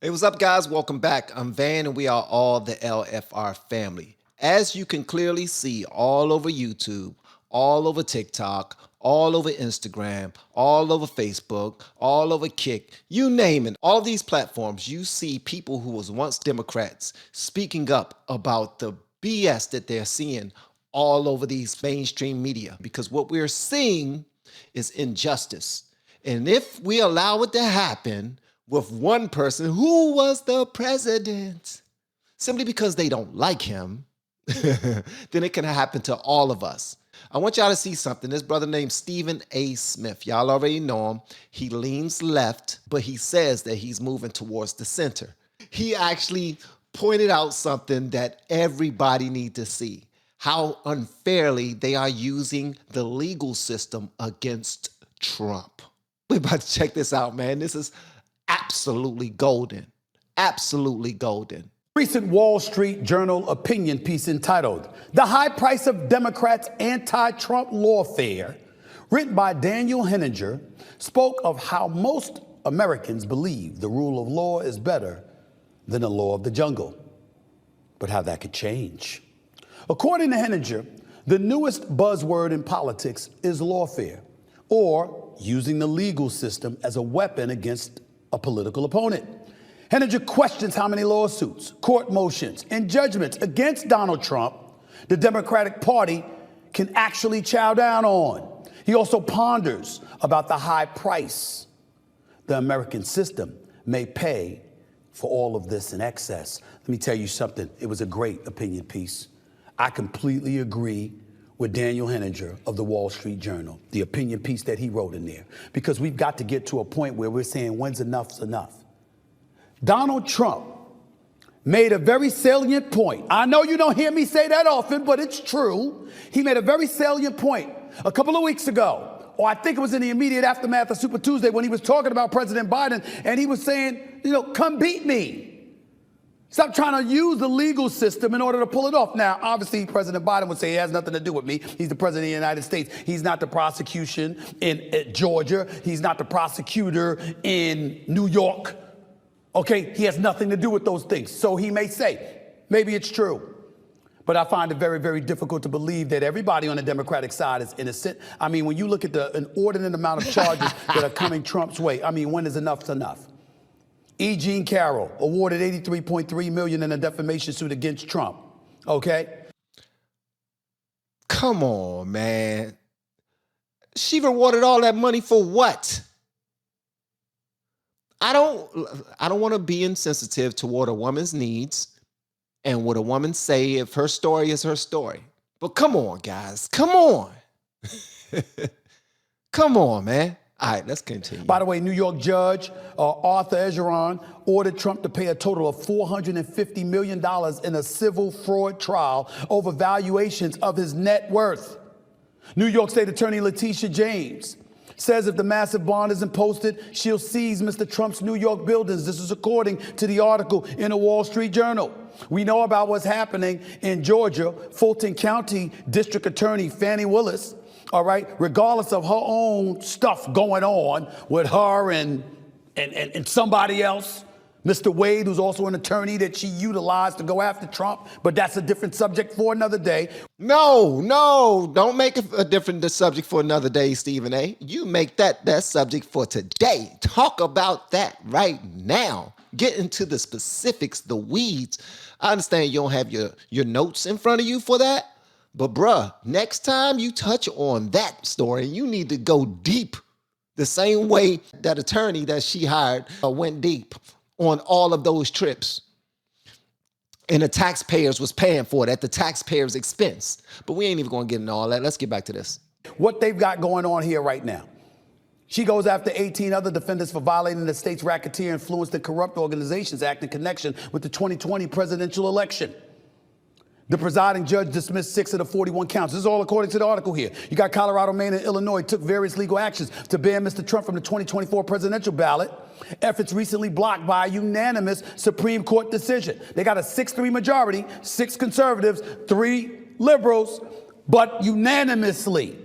Hey, what's up, guys? Welcome back. I'm Van, and we are all the LFR family. As you can clearly see all over YouTube, all over TikTok, all over Instagram, all over Facebook, all over Kick, you name it. All these platforms, you see people who was once Democrats speaking up about the BS that they're seeing all over these mainstream media, because what we're seeing is injustice. And if we allow it to happen with one person who was the president, simply because they don't like him, then it can happen to all of us. I want y'all to see something. This brother named Stephen A. Smith, y'all already know him. He leans left, but he says that he's moving towards the center. He actually pointed out something that everybody needs to see, how unfairly they are using the legal system against Trump. We're about to check this out, man. This is absolutely golden. Absolutely golden. Recent Wall Street Journal opinion piece entitled, "The High Price of Democrats' Anti-Trump Lawfare," written by Daniel Henninger, spoke of how most Americans believe the rule of law is better than the law of the jungle, but how that could change. According to Henninger, the newest buzzword in politics is lawfare, or using the legal system as a weapon against a political opponent. Henninger questions how many lawsuits, court motions, and judgments against Donald Trump the Democratic Party can actually chow down on. He also ponders about the high price the American system may pay for all of this in excess. Let me tell you something. It was a great opinion piece. I completely agree with Daniel Henninger of the Wall Street Journal, the opinion piece that he wrote in there, because we've got to get to a point where we're saying when's enough's enough. Donald Trump made a very salient point. I know you don't hear me say that often, but it's true. He made a very salient point a couple of weeks ago, or I think it was in the immediate aftermath of Super Tuesday, when he was talking about President Biden, and he was saying, come beat me. Stop trying to use the legal system in order to pull it off. Now, obviously, President Biden would say it has nothing to do with me. He's the president of the United States. He's not the prosecution in Georgia. He's not the prosecutor in New York. Okay, he has nothing to do with those things. So he may say, maybe it's true. But I find it very, very difficult to believe that everybody on the Democratic side is innocent. I mean, when you look at the inordinate amount of charges that are coming Trump's way, I mean, when is enough's enough? E. Jean Carroll awarded $83.3 million in a defamation suit against Trump. Okay? Come on, man. She rewarded all that money for what? I don't want to be insensitive toward a woman's needs and what a woman say if her story is her story. But come on, guys. Come on. Come on, man. All right, let's continue. By the way, New York judge Arthur Egeron ordered Trump to pay a total of $450 million in a civil fraud trial over valuations of his net worth. New York State Attorney Letitia James says if the massive bond isn't posted, she'll seize Mr. Trump's New York buildings. This is according to the article in the Wall Street Journal. We know about what's happening in Georgia. Fulton County District Attorney Fannie Willis, all right, regardless of her own stuff going on with her and somebody else, Mr. Wade, who's also an attorney that she utilized to go after Trump, but that's a different subject for another day. No, don't make it a different subject for another day, Stephen A. You make that subject for today. Talk about that right now. Get into the specifics, the weeds. I understand you don't have your notes in front of you for that, but bruh, next time you touch on that story, you need to go deep the same way that attorney that she hired went deep on all of those trips. And the taxpayers was paying for it at the taxpayers' expense. But we ain't even going to get into all that. Let's get back to this. What they've got going on here right now. She goes after 18 other defendants for violating the state's Racketeer Influenced and Corrupt Organizations Act in connection with the 2020 presidential election. The presiding judge dismissed 6 of the 41 counts. This is all according to the article here. You got Colorado, Maine, and Illinois took various legal actions to ban Mr. Trump from the 2024 presidential ballot. Efforts recently blocked by a unanimous Supreme Court decision. They got a 6-3 majority, 6 conservatives, 3 liberals, but unanimously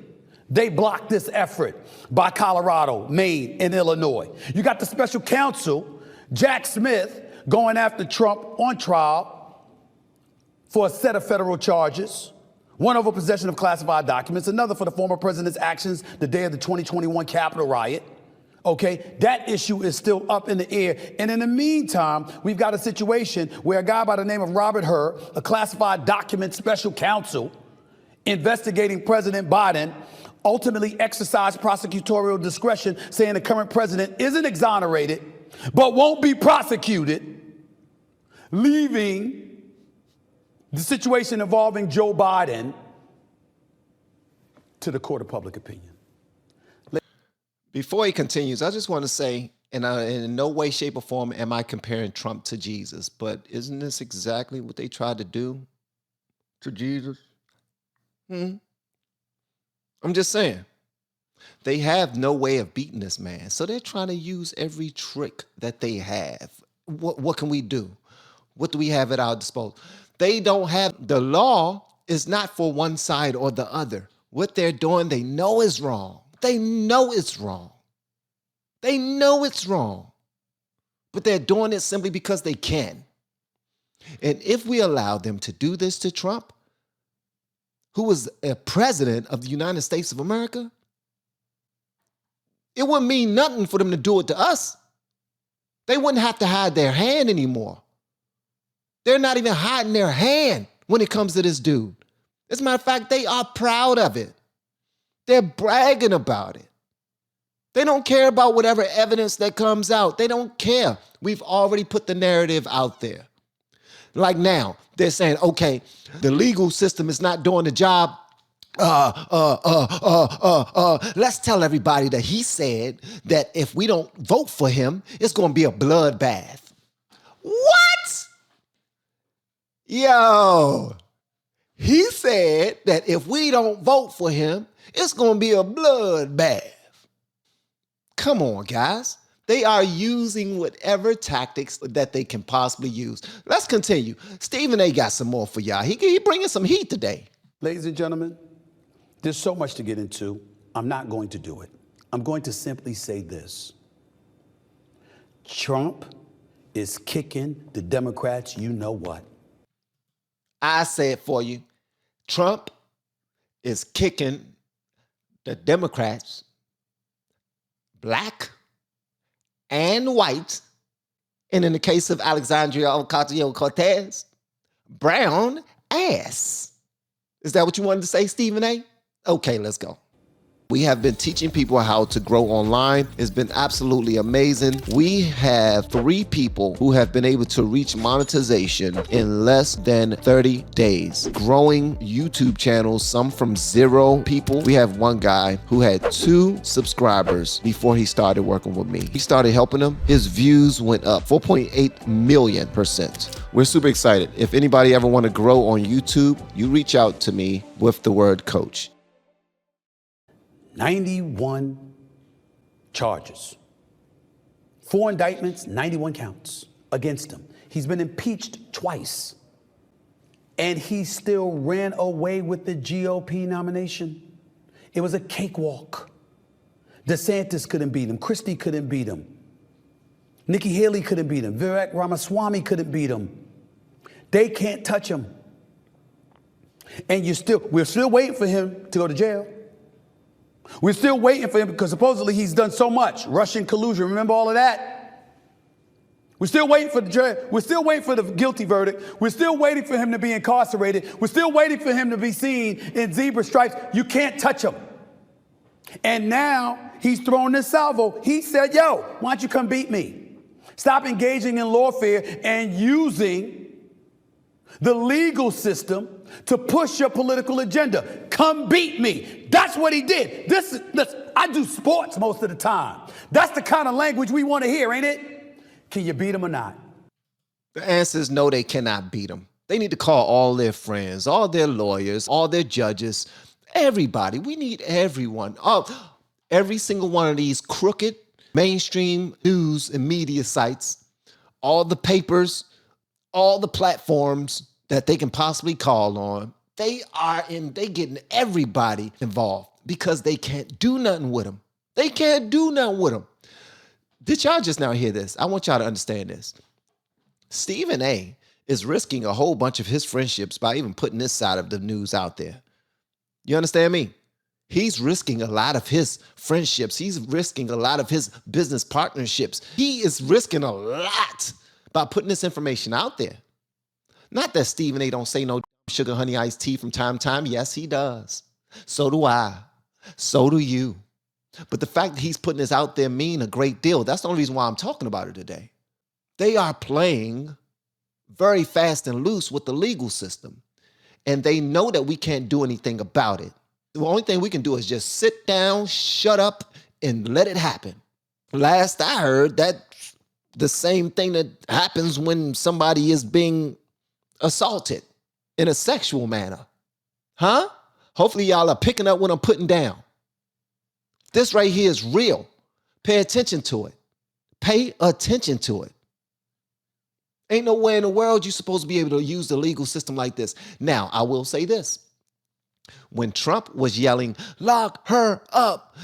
they blocked this effort by Colorado, Maine, and Illinois. You got the special counsel Jack Smith going after Trump on trial for a set of federal charges. One over possession of classified documents, another for the former president's actions the day of the 2021 Capitol riot. Okay, that issue is still up in the air. And in the meantime, we've got a situation where a guy by the name of Robert Hur, a classified document special counsel investigating President Biden, ultimately exercised prosecutorial discretion, saying the current president isn't exonerated, but won't be prosecuted, leaving the situation involving Joe Biden to the court of public opinion. Before he continues, I just want to say, and in no way, shape, or form am I comparing Trump to Jesus, but isn't this exactly what they tried to do to Jesus? I'm just saying. They have no way of beating this man, so they're trying to use every trick that they have. What can we do? What do we have at our disposal? They don't have, the law is not for one side or the other. What they're doing, they know is wrong. They know it's wrong. They know it's wrong. But they're doing it simply because they can. And if we allow them to do this to Trump, who was a president of the United States of America, it wouldn't mean nothing for them to do it to us. They wouldn't have to hide their hand anymore. They're not even hiding their hand when it comes to this dude. As a matter of fact, they are proud of it. They're bragging about it. They don't care about whatever evidence that comes out. They don't care. We've already put the narrative out there. Like now, they're saying, okay, the legal system is not doing the job. Let's tell everybody that he said that if we don't vote for him, it's going to be a bloodbath. What? Yo, he said that if we don't vote for him, it's going to be a bloodbath. Come on, guys. They are using whatever tactics that they can possibly use. Let's continue. Stephen A. got some more for y'all. He bringing some heat today. Ladies and gentlemen, there's so much to get into. I'm not going to do it. I'm going to simply say this. Trump is kicking the Democrats, you know what? I say it for you. Trump is kicking the Democrats, black and white, and in the case of Alexandria Ocasio-Cortez, brown ass. Is that what you wanted to say, Stephen A? Okay, let's go. We have been teaching people how to grow online. It's been absolutely amazing. We have 3 people who have been able to reach monetization in less than 30 days. Growing YouTube channels, some from 0 people. We have one guy who had 2 subscribers before he started working with me. He started helping him. His views went up 4.8 million%. We're super excited. If anybody ever want to grow on YouTube, you reach out to me with the word coach. 91 charges, 4 indictments, 91 counts against him. He's been impeached twice, and he still ran away with the GOP nomination. It was a cakewalk. DeSantis couldn't beat him. Christie couldn't beat him. Nikki Haley couldn't beat him. Vivek Ramaswamy couldn't beat him. They can't touch him. And we're still waiting for him to go to jail. We're still waiting for him because supposedly he's done so much. Russian collusion, remember all of that? We're still waiting for the jury. We're still waiting for the guilty verdict. We're still waiting for him to be incarcerated. We're still waiting for him to be seen in zebra stripes. You can't touch him. And now he's throwing this salvo. He said, yo, why don't you come beat me? Stop engaging in lawfare and using the legal system to push your political agenda. Come beat me. That's what he did. I do sports most of the time. That's the kind of language we want to hear, ain't it? Can you beat him or not? The answer is no, they cannot beat him. They need to call all their friends, all their lawyers, all their judges, everybody. We need everyone. Every single one of these crooked mainstream news and media sites, all the papers, all the platforms that they can possibly call on, they getting everybody involved because they can't do nothing with them. They can't do nothing with them. Did y'all just now hear this? I want y'all to understand this. Stephen A is risking a whole bunch of his friendships by even putting this side of the news out there. You understand me? He's risking a lot of his friendships. He's risking a lot of his business partnerships. He is risking a lot by putting this information out there. Not that Stephen A don't say no sugar honey iced tea from time to time. Yes, he does. So do I. So do you. But the fact that he's putting this out there mean a great deal. That's the only reason why I'm talking about it today. They are playing very fast and loose with the legal system. And they know that we can't do anything about it. The only thing we can do is just sit down, shut up, and let it happen. Last I heard, that's the same thing that happens when somebody is being assaulted in a sexual manner. Huh? Hopefully y'all are picking up what I'm putting down. This right here is real. Pay attention to it. Pay attention to it. Ain't no way in the world you're supposed to be able to use the legal system like this. Now, I will say this. When Trump was yelling, lock her up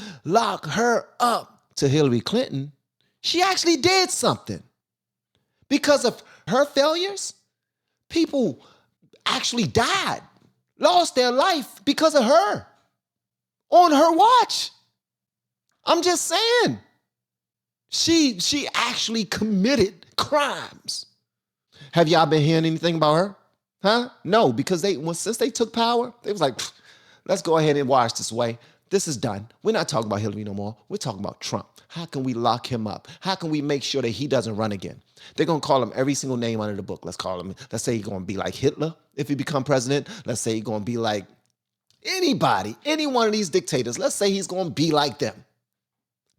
to Hillary Clinton, she actually did something. Because of her failures, people actually died, lost their life because of her on her watch. I'm just saying. She actually committed crimes. Have y'all been hearing anything about her? Huh? No, because since they took power, they was like, let's go ahead and wash this away. This is done. We're not talking about Hillary no more. We're talking about Trump. How can we lock him up? How can we make sure that he doesn't run again? They're going to call him every single name under the book. Let's say he's going to be like Hitler if he become president. Let's say he's going to be like anybody, any one of these dictators. Let's say he's going to be like them.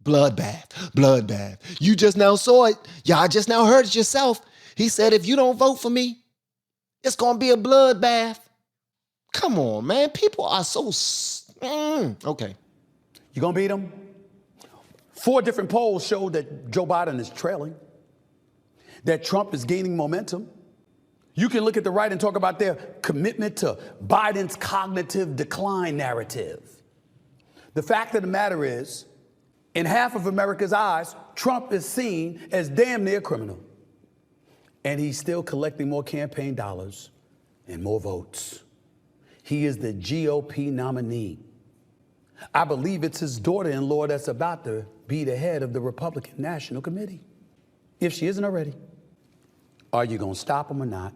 Bloodbath. You just now saw it. Y'all just now heard it yourself. He said, if you don't vote for me, it's going to be a bloodbath. Come on, man. People are so... Okay. You going to beat him? 4 different polls show that Joe Biden is trailing, that Trump is gaining momentum. You can look at the right and talk about their commitment to Biden's cognitive decline narrative. The fact of the matter is, in half of America's eyes, Trump is seen as damn near criminal. And he's still collecting more campaign dollars and more votes. He is the GOP nominee. I believe it's his daughter-in-law that's about to be the head of the Republican National Committee. If she isn't already, are you going to stop him or not?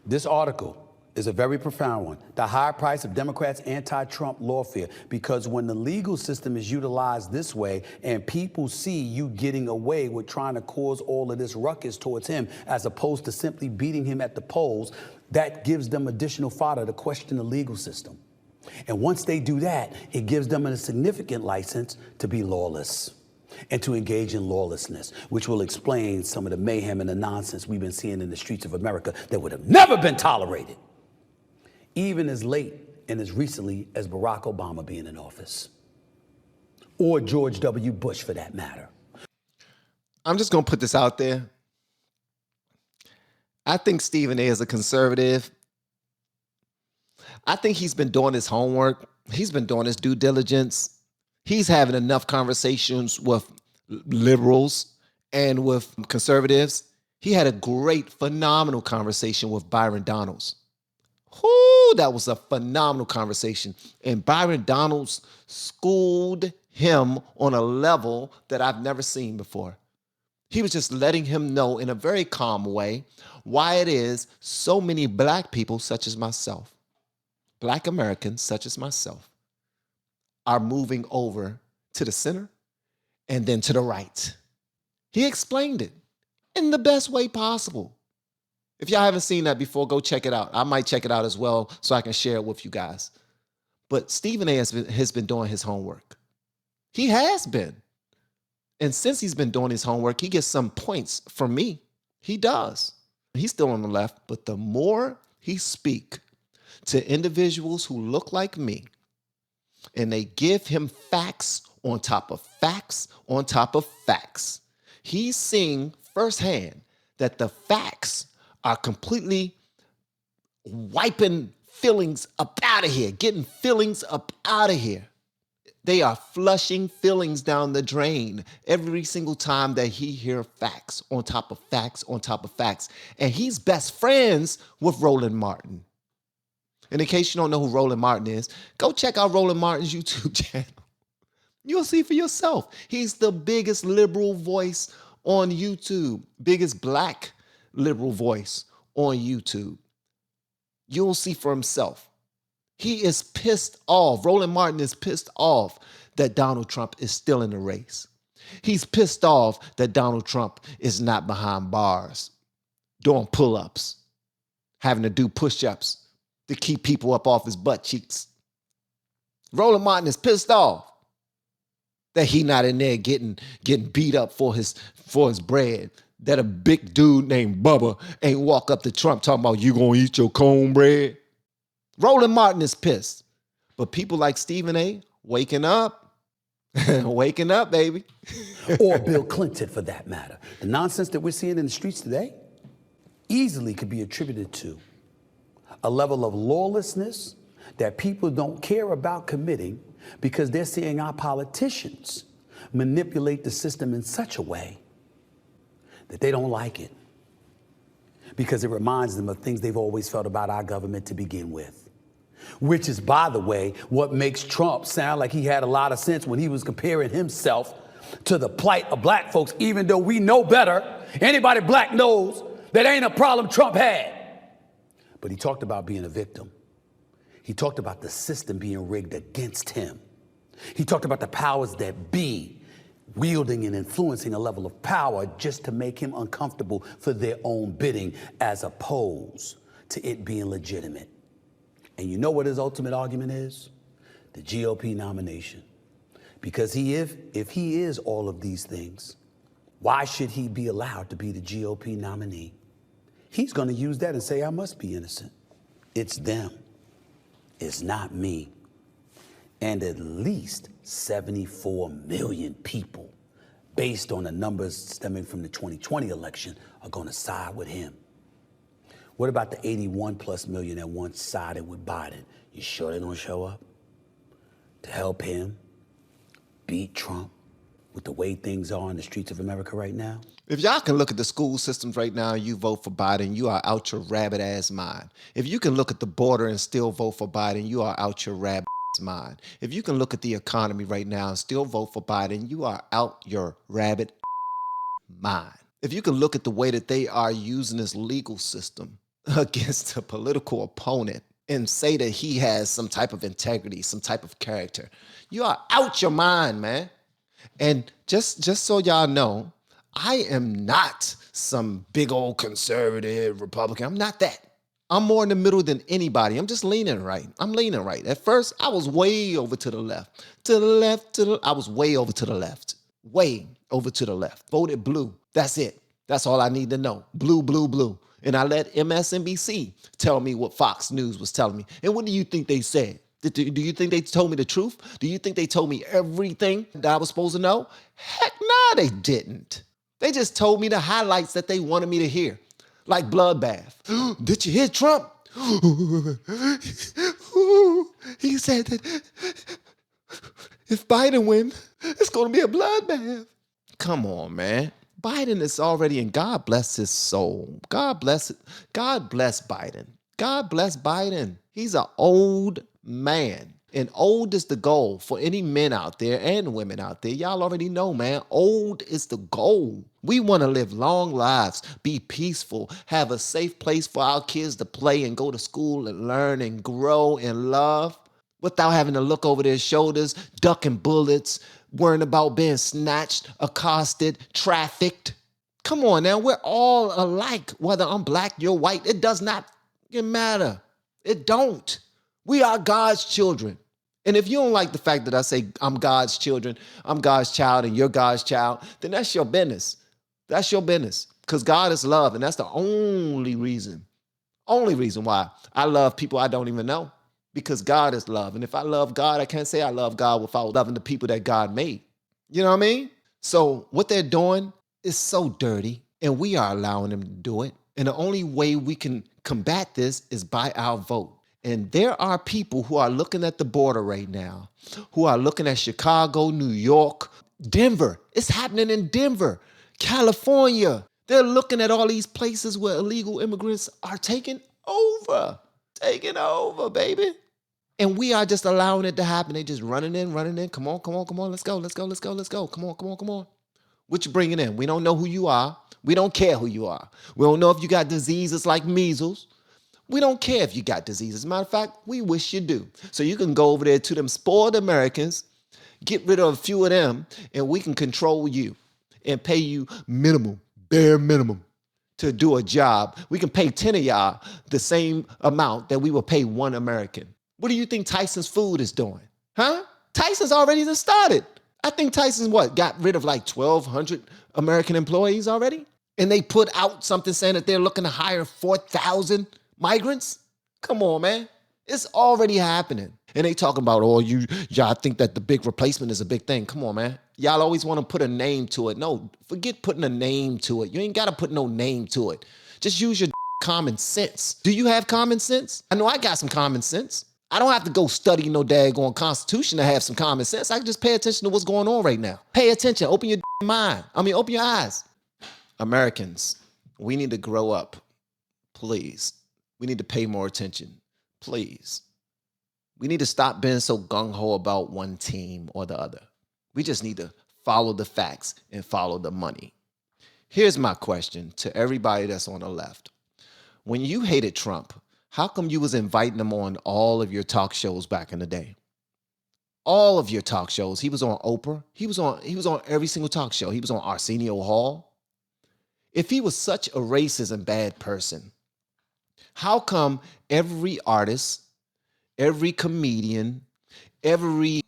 This article is a very profound one. The high price of Democrats' anti-Trump lawfare. Because when the legal system is utilized this way and people see you getting away with trying to cause all of this ruckus towards him as opposed to simply beating him at the polls, that gives them additional fodder to question the legal system. And once they do that, it gives them a significant license to be lawless and to engage in lawlessness, which will explain some of the mayhem and the nonsense we've been seeing in the streets of America that would have never been tolerated, even as late and as recently as Barack Obama being in office, or George W. Bush for that matter. I'm just going to put this out there. I think Stephen A is a conservative. I think he's been doing his homework. He's been doing his due diligence. He's having enough conversations with liberals and with conservatives. He had a great, phenomenal conversation with Byron Donalds. Whoo, that was a phenomenal conversation. And Byron Donalds schooled him on a level that I've never seen before. He was just letting him know in a very calm way why it is so many black people such as myself, black Americans such as myself, are moving over to the center and then to the right. He explained it in the best way possible. If y'all haven't seen that before, go check it out. I might check it out as well so I can share it with you guys. But Stephen A has been doing his homework. He has been. And since he's been doing his homework, he gets some points from me. He does. He's still on the left, but the more he speak to individuals who look like me, and they give him facts on top of facts on top of facts, he's seeing firsthand that the facts are completely wiping feelings up out of here, getting feelings up out of here. They are flushing feelings down the drain every single time that he hears facts on top of facts on top of facts. And he's best friends with Roland Martin. And in case you don't know who Roland Martin is, go check out Roland Martin's YouTube channel. You'll see for yourself. He's the biggest liberal voice on YouTube, biggest black liberal voice on YouTube. You'll see for himself. He is pissed off. Roland Martin is pissed off that Donald Trump is still in the race. He's pissed off that Donald Trump is not behind bars, doing pull-ups, having to do push-ups to keep people up off his butt cheeks. Roland Martin is pissed off that he not in there getting beat up for his bread. That a big dude named Bubba ain't walk up to Trump talking about you gonna eat your cornbread. Roland Martin is pissed. But people like Stephen A. waking up. Waking up, baby. Or Bill Clinton, for that matter. The nonsense that we're seeing in the streets today easily could be attributed to a level of lawlessness that people don't care about committing because they're seeing our politicians manipulate the system in such a way that they don't like it because it reminds them of things they've always felt about our government to begin with. Which is, by the way, what makes Trump sound like he had a lot of sense when he was comparing himself to the plight of black folks, even though we know better. Anybody black knows that ain't a problem Trump had. But he talked about being a victim. He talked about the system being rigged against him. He talked about the powers that be wielding and influencing a level of power just to make him uncomfortable for their own bidding, as opposed to it being legitimate. And you know what his ultimate argument is? The GOP nomination. Because if he is all of these things, why should he be allowed to be the GOP nominee? He's going to use that and say, I must be innocent. It's them. It's not me. And at least 74 million people, based on the numbers stemming from the 2020 election, are going to side with him. What about the 81 plus million that once sided with Biden? You sure they're going to show up to help him beat Trump with the way things are in the streets of America right now? If y'all can look at the school systems right now and you vote for Biden, you are out your rabbit ass mind. If you can look at the border and still vote for Biden, you are out your rabbit ass mind. If you can look at the economy right now and still vote for Biden, you are out your rabbit mind. If you can look at the way that they are using this legal system against a political opponent and say that he has some type of integrity, some type of character, you are out your mind, man. And just so y'all know, I am not some big old conservative Republican. I'm not that. I'm more in the middle than anybody. I'm just leaning right. I'm leaning right. At first, I was way over to the left. I was way over to the left. Way over to the left. Voted blue. That's it. That's all I need to know. Blue, blue, blue. And I let MSNBC tell me what Fox News was telling me. And what do you think they said? Do you think they told me the truth? Do you think they told me everything that I was supposed to know? Heck no, they didn't. They just told me the highlights that they wanted me to hear. Like bloodbath. Did you hear Trump? He said that if Biden wins, it's going to be a bloodbath. Come on, man. Biden is already, and God bless his soul. God bless it. God bless Biden. God bless Biden. He's an old man. And old is the goal for any men out there and women out there. Y'all already know, man. Old is the goal. We want to live long lives, be peaceful, have a safe place for our kids to play and go to school and learn and grow and love without having to look over their shoulders, ducking bullets, worrying about being snatched, accosted, trafficked. Come on now, we're all alike. Whether I'm black, you're white, it does not matter. It don't. We are God's children. And if you don't like the fact that I say I'm God's children, I'm God's child, and you're God's child, then that's your business. That's your business. Because God is love, and that's the only reason why I love people I don't even know. Because God is love. And if I love God, I can't say I love God without loving the people that God made. You know what I mean? So what they're doing is so dirty, and we are allowing them to do it. And the only way we can combat this is by our vote. And there are people who are looking at the border right now, who are looking at Chicago, New York, Denver. It's happening in Denver, California. They're looking at all these places where illegal immigrants are taking over. Taking over, baby. And we are just allowing it to happen. They just running in. Come on, come on, come on. Let's go, let's go, let's go, let's go. Come on, come on, come on. What you bringing in? We don't know who you are. We don't care who you are. We don't know if you got diseases like measles. We don't care if you got diseases. As a matter of fact, we wish you do. So you can go over there to them spoiled Americans, get rid of a few of them, and we can control you and pay you minimum, bare minimum to do a job. We can pay 10 of y'all the same amount that we will pay one American. What do you think Tyson's Food is doing? Huh? Tyson's already just started. I think Tyson's got rid of like 1,200 American employees already? And they put out something saying that they're looking to hire 4,000 migrants? Come on, man. It's already happening. And they talking about, oh, y'all think that the big replacement is a big thing. Come on, man. Y'all always want to put a name to it. No, forget putting a name to it. You ain't got to put no name to it. Just use your common sense. Do you have common sense? I know I got some common sense. I don't have to go study no daggone constitution to have some common sense. I can just pay attention to what's going on right now. Pay attention. Open your mind. Open your eyes. Americans, we need to grow up. Please. We need to pay more attention. Please. We need to stop being so gung-ho about one team or the other. We just need to follow the facts and follow the money. Here's my question to everybody that's on the left. When you hated Trump, how come you was inviting him on all of your talk shows back in the day? All of your talk shows. He was on Oprah. He was on every single talk show. He was on Arsenio Hall. If he was such a racist and bad person, how come every artist, every comedian, every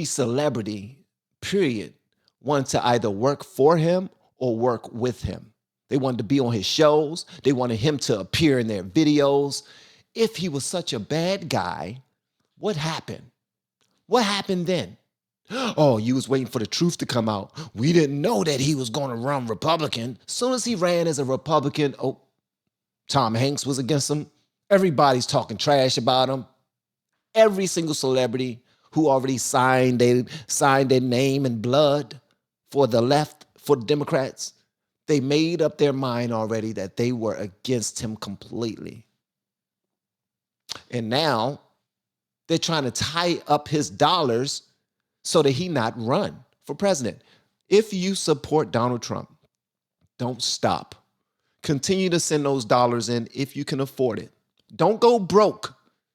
celebrity, period, wanted to either work for him or work with him? They wanted to be on his shows. They wanted him to appear in their videos. If he was such a bad guy, what happened? What happened then? Oh, you was waiting for the truth to come out. We didn't know that he was going to run Republican. As soon as he ran as a Republican, oh, Tom Hanks was against him. Everybody's talking trash about him. Every single celebrity who already signed their name in blood for the left, for the Democrats, they made up their mind already that they were against him completely. And now they're trying to tie up his dollars so that he not run for president. If you support Donald Trump, don't stop. Continue to send those dollars in if you can afford it. Don't go broke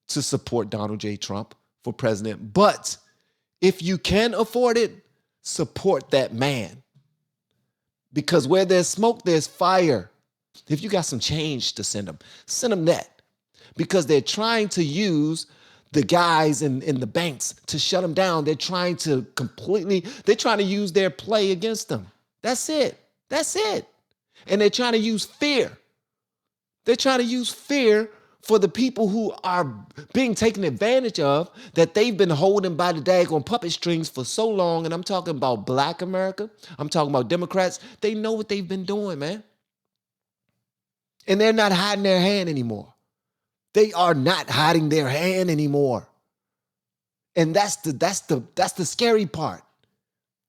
to support Donald J. Trump for president. But if you can afford it, support that man. Because where there's smoke, there's fire. If you got some change to send them that. Because they're trying to use the guys in the banks to shut them down. They're trying to use their play against them. That's it. That's it. And they're trying to use fear. They're trying to use fear for the people who are being taken advantage of, that they've been holding by the daggone puppet strings for so long. And I'm talking about Black America. I'm talking about Democrats. They know what they've been doing, man. And they're not hiding their hand anymore. They are not hiding their hand anymore. And that's the scary part.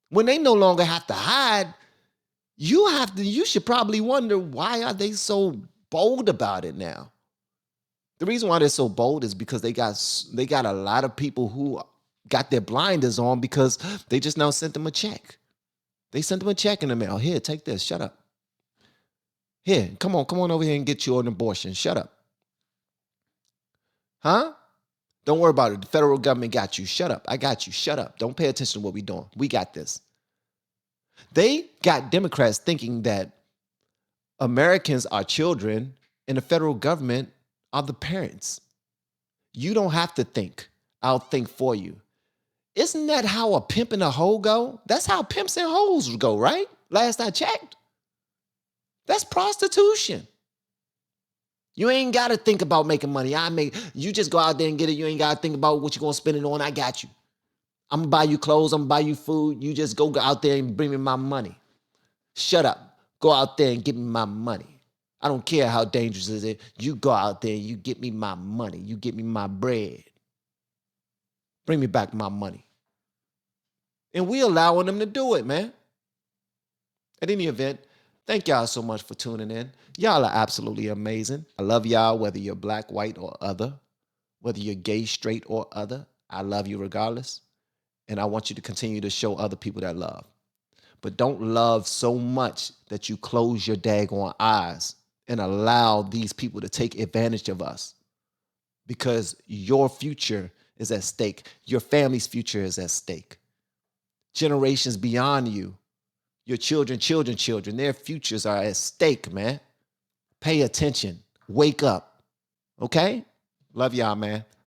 When they no longer have to hide, you should probably wonder, why are they so bold about it now? The reason why they're so bold is because they got a lot of people who got their blinders on because they just now sent them a check. They sent them a check in the mail. Here, take this. Shut up. Here, come on over here and get you an abortion. Shut up. Huh? Don't worry about it. The federal government got you. Shut up. I got you. Shut up. Don't pay attention to what we're doing. We got this. They got Democrats thinking that Americans are children and the federal government are the parents. You don't have to think. I'll think for you. Isn't that how a pimp and a hoe go? That's how pimps and hoes go, right? Last I checked. That's prostitution. You ain't got to think about making money. You just go out there and get it. You ain't got to think about what you're going to spend it on. I got you. I'm going to buy you clothes. I'm going to buy you food. You just go out there and bring me my money. Shut up. Go out there and give me my money. I don't care how dangerous it is. You go out there, you get me my money, you get me my bread. Bring me back my money. And we allowing them to do it, man. At any event, thank y'all so much for tuning in. Y'all are absolutely amazing. I love y'all, whether you're black, white, or other, whether you're gay, straight, or other. I love you regardless. And I want you to continue to show other people that love. But don't love so much that you close your daggone eyes and allow these people to take advantage of us, because your future is at stake. Your family's future is at stake. Generations beyond you, your children, their futures are at stake, man. Pay attention. Wake up. Okay? Love y'all, man.